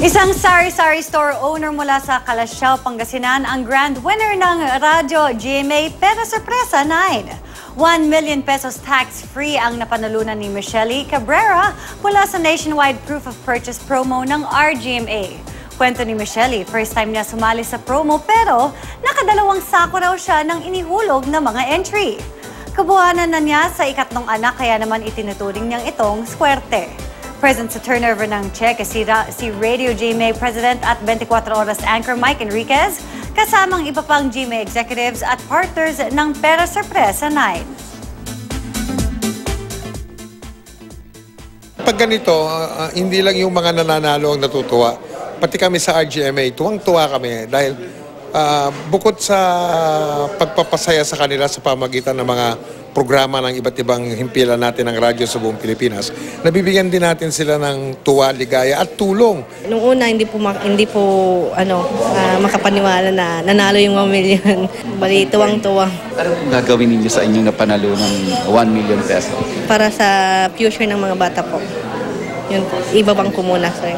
Isang sari-sari store owner mula sa Calasiao, Pangasinan ang grand winner ng Radyo GMA Pera Sorpresa 9. 1 million pesos tax-free ang napanalunan ni Michelle Cabrera mula sa nationwide proof of purchase promo ng RGMA. Kwento ni Michelle, first time niya sumali sa promo pero nakadalawang sako raw siya ng inihulog na mga entry. Kabuhanan na niya sa ikatlong anak kaya naman itinuturing niyang itong swerte. Present sa turnover ng check si Radio GMA President at 24 Oras anchor Mike Enriquez, kasamang iba pang GMA executives at partners ng Pera Sorpresa 9. Pag ganito, hindi lang yung mga nananalo ang natutuwa. Pati kami sa RGMA, tuwang-tuwa kami dahil bukod sa pagpapasaya sa kanila sa pamagitan ng mga programa ng iba't ibang himpilan natin ng radyo sa buong Pilipinas, nabibigyan din natin sila ng tuwa, ligaya at tulong. Nung una, hindi po makapaniwala na nanalo yung 1 million. Bali, tuwang-tuwa. Ano gagawin ninyo sa inyong napanalo ng 1 million pesos? Para sa future ng mga bata po. Yun po, ibabang ko muna, sir.